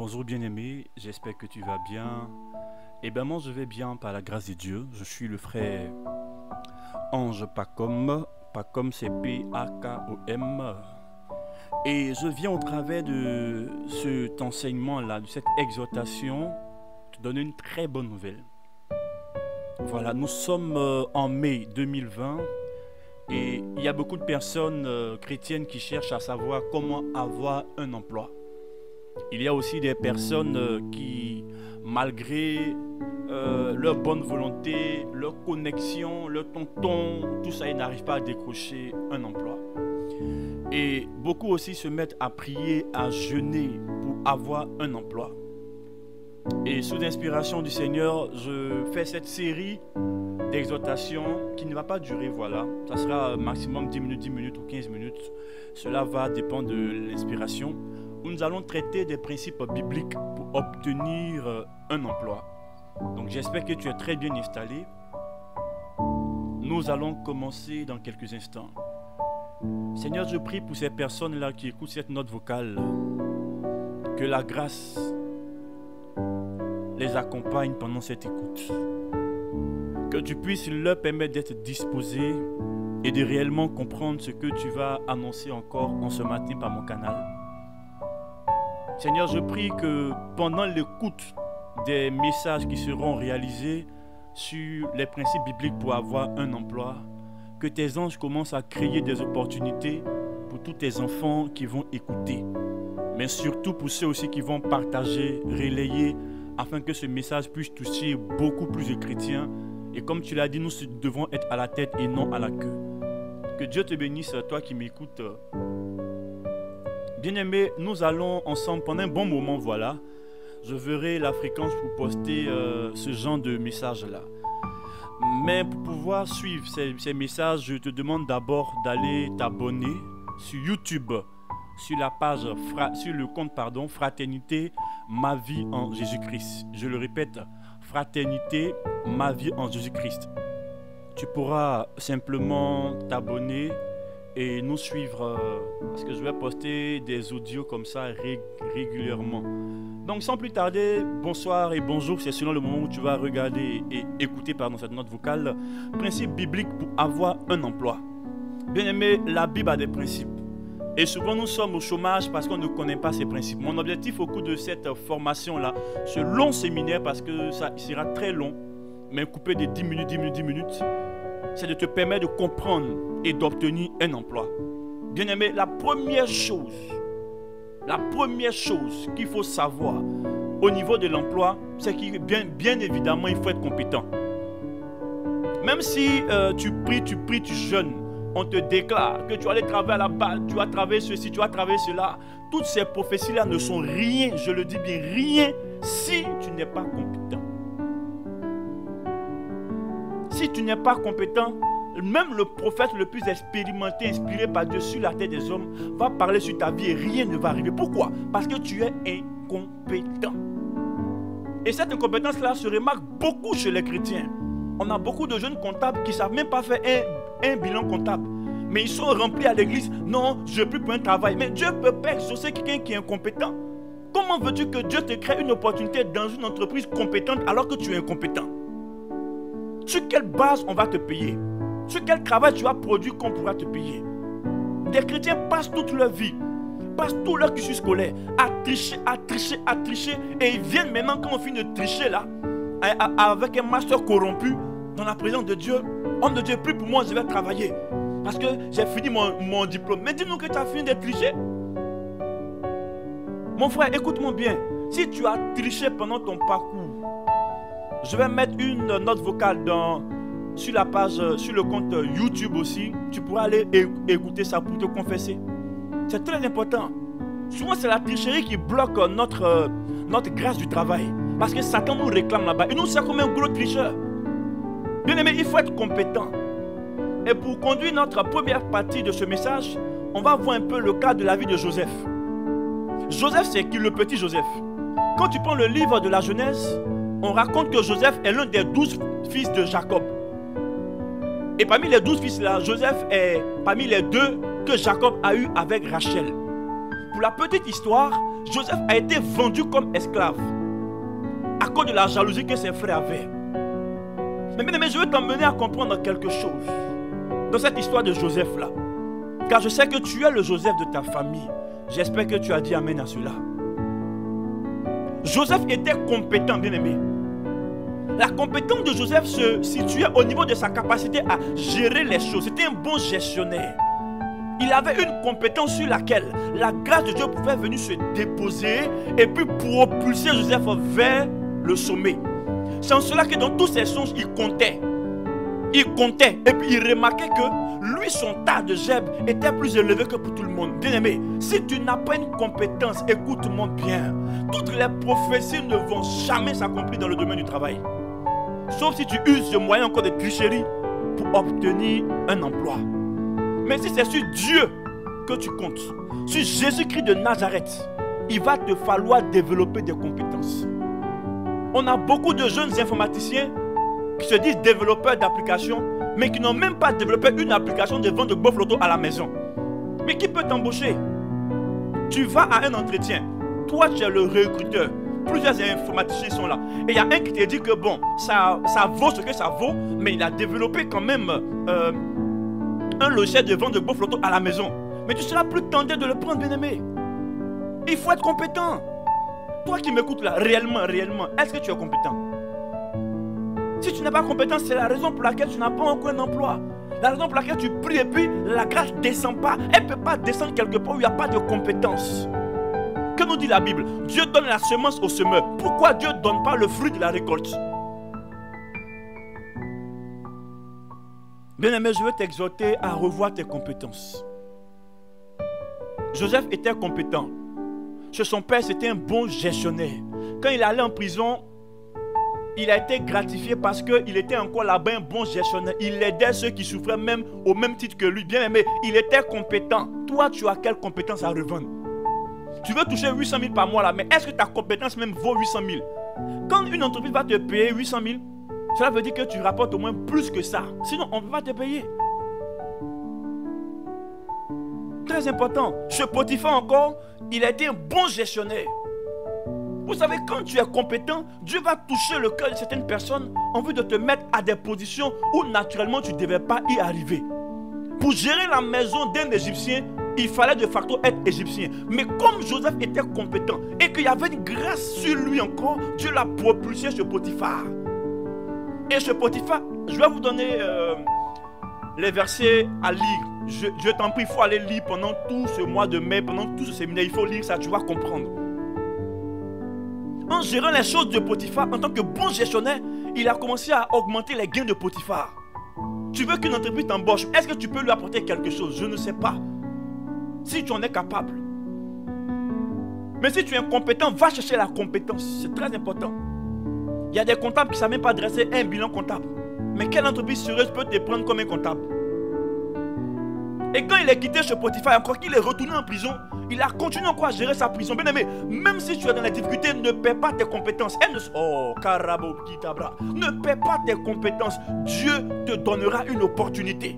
Bonjour bien-aimé, j'espère que tu vas bien. Eh bien moi je vais bien par la grâce de Dieu. Je suis le frère Ange Pacom. Pacom c'est P-A-K-O-M. Et je viens au travers de cet enseignement-là, de cette exhortation, te donner une très bonne nouvelle. Voilà, nous sommes en mai 2020 et il y a beaucoup de personnes chrétiennes qui cherchent à savoir comment avoir un emploi. Il y a aussi des personnes qui, malgré leur bonne volonté, leur connexion, leur tonton, tout ça, ils n'arrivent pas à décrocher un emploi. Et beaucoup aussi se mettent à prier, à jeûner pour avoir un emploi. Et sous l'inspiration du Seigneur, je fais cette série d'exhortations qui ne va pas durer, voilà. Ça sera maximum 10 minutes ou 15 minutes. Cela va dépendre de l'inspiration. Où nous allons traiter des principes bibliques pour obtenir un emploi. Donc j'espère que tu es très bien installé. Nous allons commencer dans quelques instants. Seigneur, je prie pour ces personnes-là qui écoutent cette note vocale. Que la grâce les accompagne pendant cette écoute. Que tu puisses leur permettre d'être disposés et de réellement comprendre ce que tu vas annoncer encore en ce matin par mon canal. Seigneur, je prie que pendant l'écoute des messages qui seront réalisés sur les principes bibliques pour avoir un emploi, que tes anges commencent à créer des opportunités pour tous tes enfants qui vont écouter, mais surtout pour ceux aussi qui vont partager, relayer, afin que ce message puisse toucher beaucoup plus de chrétiens. Et comme tu l'as dit, nous devons être à la tête et non à la queue. Que Dieu te bénisse, toi qui m'écoutes. Bien-aimés, nous allons ensemble pendant un bon moment, voilà. Je verrai la fréquence pour poster ce genre de messages-là. Mais pour pouvoir suivre ces messages, je te demande d'abord d'aller t'abonner sur YouTube, sur la page, sur le compte, Fraternité, ma vie en Jésus-Christ. Je le répète, Fraternité, ma vie en Jésus-Christ. Tu pourras simplement t'abonner et nous suivre parce que je vais poster des audios comme ça régulièrement. Donc sans plus tarder, bonsoir et bonjour, c'est selon le moment où tu vas regarder et écouter cette note vocale. Principe biblique pour avoir un emploi. Bien aimé, la Bible a des principes. Et souvent nous sommes au chômage parce qu'on ne connaît pas ces principes. Mon objectif au cours de cette formation-là, ce long séminaire, parce que ça sera très long, mais coupé de 10 minutes, c'est de te permettre de comprendre et d'obtenir un emploi. Bien aimé, la première chose qu'il faut savoir au niveau de l'emploi, c'est que bien évidemment, il faut être compétent. Même si tu pries, tu jeûnes, on te déclare que tu vas aller travailler à la balle, tu vas travailler ceci, tu vas travailler cela. Toutes ces prophéties-là ne sont rien, je le dis bien, rien si tu n'es pas compétent. Si tu n'es pas compétent, même le prophète le plus expérimenté, inspiré par Dieu sur la tête des hommes, va parler sur ta vie et rien ne va arriver. Pourquoi? Parce que tu es incompétent. Et cette incompétence-là se remarque beaucoup chez les chrétiens. On a beaucoup de jeunes comptables qui ne savent même pas faire un bilan comptable. Mais ils sont remplis à l'église. Non, je ne veux plus pour un travail. Mais Dieu peut pas exaucer quelqu'un qui est incompétent. Comment veux-tu que Dieu te crée une opportunité dans une entreprise compétente alors que tu es incompétent? Sur quelle base on va te payer? Sur quel travail tu as produit qu'on pourra te payer? Des chrétiens passent toute leur vie, passent tout leur cursus scolaire à tricher. Et ils viennent maintenant, quand on finit de tricher là, avec un master corrompu, dans la présence de Dieu. Homme de Dieu, plus pour moi, je vais travailler. Parce que j'ai fini mon diplôme. Mais dis-nous que tu as fini de tricher. Mon frère, écoute-moi bien. Si tu as triché pendant ton parcours, je vais mettre une note vocale sur la page, sur le compte YouTube aussi. Tu pourras aller écouter ça pour te confesser. C'est très important. Souvent, c'est la tricherie qui bloque notre grâce du travail. Parce que Satan nous réclame là-bas. Il nous sert comme un gros tricheur. Bien aimé, il faut être compétent. Et pour conduire notre première partie de ce message, on va voir un peu le cas de la vie de Joseph. Joseph, c'est qui? Le petit Joseph. Quand tu prends le livre de la Genèse, on raconte que Joseph est l'un des 12 fils de Jacob. Et parmi les 12 fils-là, Joseph est parmi les 2 que Jacob a eu avec Rachel. Pour la petite histoire, Joseph a été vendu comme esclave à cause de la jalousie que ses frères avaient. Mais bien aimé, je veux t'emmener à comprendre quelque chose dans cette histoire de Joseph là. Car je sais que tu es le Joseph de ta famille. J'espère que tu as dit amen à cela. Joseph était compétent, bien aimé. La compétence de Joseph se situait au niveau de sa capacité à gérer les choses. C'était un bon gestionnaire. Il avait une compétence sur laquelle la grâce de Dieu pouvait venir se déposer et puis propulser Joseph vers le sommet. C'est en cela que dans tous ses songes, il comptait. Il comptait et puis il remarquait que lui, son tas de gerbes était plus élevé que pour tout le monde. Bien aimé, si tu n'as pas une compétence, écoute-moi bien. Toutes les prophéties ne vont jamais s'accomplir dans le domaine du travail. Sauf si tu uses ce moyen encore de tricherie pour obtenir un emploi. Mais si c'est sur Dieu que tu comptes, sur Jésus-Christ de Nazareth, il va te falloir développer des compétences. On a beaucoup de jeunes informaticiens qui se disent développeurs d'applications, mais qui n'ont même pas développé une application de vente de bœuf loto à la maison. Mais qui peut t'embaucher? Tu vas à un entretien, toi tu es le recruteur, plusieurs informaticiens sont là, et il y a un qui te dit que bon, ça vaut ce que ça vaut, mais il a développé quand même un logiciel de vente de bœuf loto à la maison. Mais tu seras plus tenté de le prendre, bien aimé. Il faut être compétent. Toi qui m'écoutes là, réellement, est-ce que tu es compétent? Si tu n'es pas compétent, c'est la raison pour laquelle tu n'as pas encore un emploi. La raison pour laquelle tu pries et puis la grâce ne descend pas. Elle ne peut pas descendre quelque part où il n'y a pas de compétence. Que nous dit la Bible? Dieu donne la semence au semeur. Pourquoi Dieu ne donne pas le fruit de la récolte? Bien-aimé, je veux t'exhorter à revoir tes compétences. Joseph était compétent. Chez son père, c'était un bon gestionnaire. Quand il allait en prison, il a été gratifié parce qu'il était encore là-bas un bon gestionnaire. Il aidait ceux qui souffraient même au même titre que lui. Bien aimé, il était compétent. Toi, tu as quelle compétence à revendre? Tu veux toucher 800 000 par mois là, mais est-ce que ta compétence même vaut 800 000? Quand une entreprise va te payer 800 000, cela veut dire que tu rapportes au moins plus que ça. Sinon, on ne peut pas te payer. Très important. Chez Potiphar encore, il a été un bon gestionnaire. Vous savez, quand tu es compétent, Dieu va toucher le cœur de certaines personnes en vue de te mettre à des positions où naturellement tu ne devais pas y arriver. Pour gérer la maison d'un Égyptien, il fallait de facto être égyptien. Mais comme Joseph était compétent et qu'il y avait une grâce sur lui encore, Dieu l'a propulsé chez Potiphar. Et chez Potiphar, je vais vous donner les versets à lire. Je t'en prie, il faut aller lire pendant tout ce mois de mai, pendant tout ce séminaire. Il faut lire ça, tu vas comprendre. En gérant les choses de Potiphar, en tant que bon gestionnaire, il a commencé à augmenter les gains de Potiphar. Tu veux qu'une entreprise t'embauche, est-ce que tu peux lui apporter quelque chose? Je ne sais pas. Si tu en es capable. Mais si tu es incompétent, va chercher la compétence. C'est très important. Il y a des comptables qui ne savent même pas dresser un bilan comptable. Mais quelle entreprise sérieuse peut te prendre comme un comptable? Et quand il est quitté chez Potiphar, encore qu'il est retourné en prison, il a continué encore à gérer sa prison. Bien aimé, même si tu es dans la difficulté, ne perds pas tes compétences. Oh, carabo, kitabra. Ne perds pas tes compétences. Dieu te donnera une opportunité.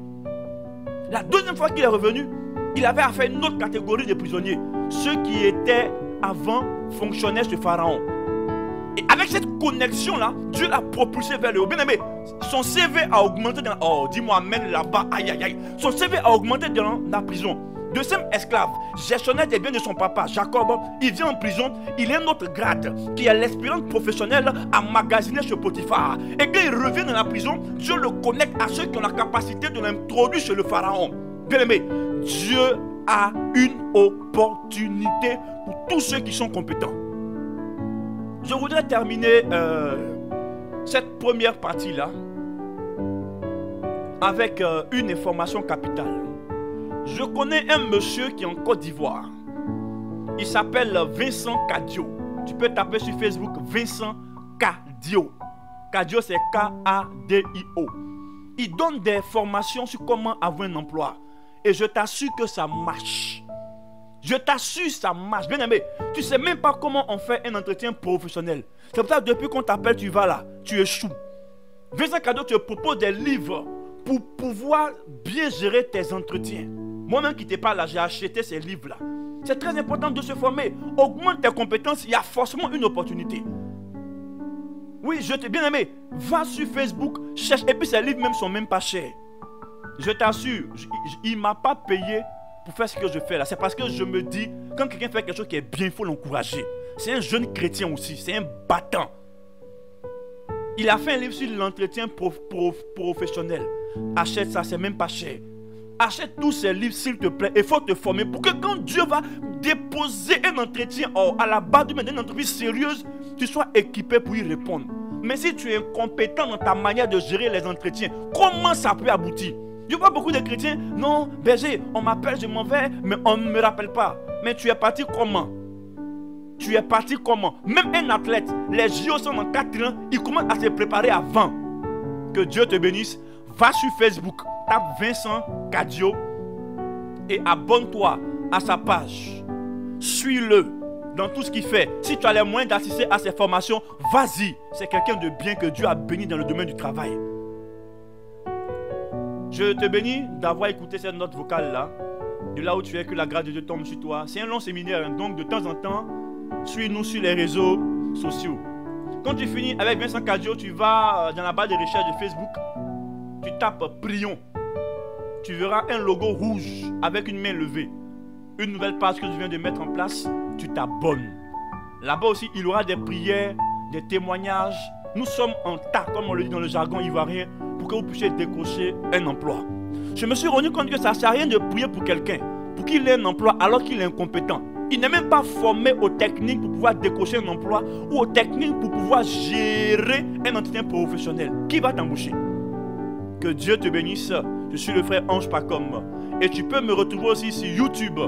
La deuxième fois qu'il est revenu, il avait affaire à une autre catégorie de prisonniers. Ceux qui étaient avant fonctionnaires chez Pharaon. Et avec cette connexion-là, Dieu l'a propulsé vers le haut. Bien aimé, son CV a augmenté dans... Oh, dis-moi, amène là-bas, aïe, aïe, aïe. Son CV a augmenté dans la prison. Deuxième esclave, gestionnaire des biens de son papa, Jacob, il vient en prison, il a un autre grade, qui est l'expérience professionnelle à magasiner chez Potiphar. Et quand il revient dans la prison, Dieu le connecte à ceux qui ont la capacité de l'introduire chez le Pharaon. Bien aimé, Dieu a une opportunité pour tous ceux qui sont compétents. Je voudrais terminer cette première partie-là avec une information capitale. Je connais un monsieur qui est en Côte d'Ivoire. Il s'appelle Vincent Cadio. Tu peux taper sur Facebook Vincent Cadio. Cadio, c'est K-A-D-I-O. Il donne des formations sur comment avoir un emploi. Et je t'assure que ça marche. Je t'assure, ça marche. Bien aimé, tu ne sais même pas comment on fait un entretien professionnel. C'est pour ça que depuis qu'on t'appelle, tu vas là, tu échoues. Vincent Cadio te propose des livres pour pouvoir bien gérer tes entretiens. Moi-même qui te parle là, j'ai acheté ces livres-là. C'est très important de se former. Augmente tes compétences, il y a forcément une opportunité. Oui, je t'ai bien aimé. Va sur Facebook, cherche. Et puis ces livres même sont même pas chers. Je t'assure, il ne m'a pas payé pour faire ce que je fais là. C'est parce que je me dis, quand quelqu'un fait quelque chose qui est bien, il faut l'encourager. C'est un jeune chrétien aussi, c'est un battant. Il a fait un livre sur l'entretien professionnel. Achète ça, c'est même pas cher. Achète tous ces livres s'il te plaît. Il faut te former pour que quand Dieu va déposer un entretien à la base d'une entreprise sérieuse, tu sois équipé pour y répondre. Mais si tu es incompétent dans ta manière de gérer les entretiens, comment ça peut aboutir? Je vois beaucoup de chrétiens, non, berger, on m'appelle, je m'en vais, mais on ne me rappelle pas. Mais tu es parti comment? Tu es parti comment? Même un athlète, les JO sont dans 4 ans, il commence à se préparer avant. Que Dieu te bénisse. Va sur Facebook, tape Vincent Cadio et abonne-toi à sa page. Suis-le dans tout ce qu'il fait. Si tu as les moyens d'assister à ses formations, vas-y. C'est quelqu'un de bien que Dieu a béni dans le domaine du travail. Je te bénis d'avoir écouté cette note vocale-là. De là où tu es, que la grâce de Dieu tombe sur toi. C'est un long séminaire, hein, donc de temps en temps, suis-nous sur les réseaux sociaux. Quand tu finis avec Vincent Cadio, tu vas dans la barre de recherche de Facebook. Tu tapes Prions. Tu verras un logo rouge avec une main levée. Une nouvelle page que je viens de mettre en place. Tu t'abonnes. Là-bas aussi, il y aura des prières, des témoignages. Nous sommes en tas, comme on le dit dans le jargon ivoirien, pour que vous puissiez décrocher un emploi. Je me suis rendu compte que ça ne sert à rien de prier pour quelqu'un, pour qu'il ait un emploi alors qu'il est incompétent. Il n'est même pas formé aux techniques pour pouvoir décrocher un emploi ou aux techniques pour pouvoir gérer un entretien professionnel. Qui va t'embaucher? Que Dieu te bénisse. Je suis le frère Ange Pacom. Et tu peux me retrouver aussi sur YouTube,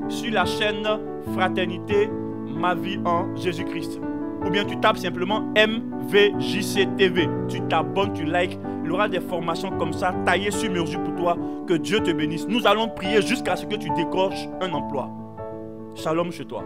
sur la chaîne Fraternité, ma vie en Jésus-Christ. Ou bien tu tapes simplement MVJCTV. Tu t'abonnes, tu likes. Il y aura des formations comme ça, taillées sur mesure pour toi. Que Dieu te bénisse. Nous allons prier jusqu'à ce que tu décroches un emploi. Shalom chez toi.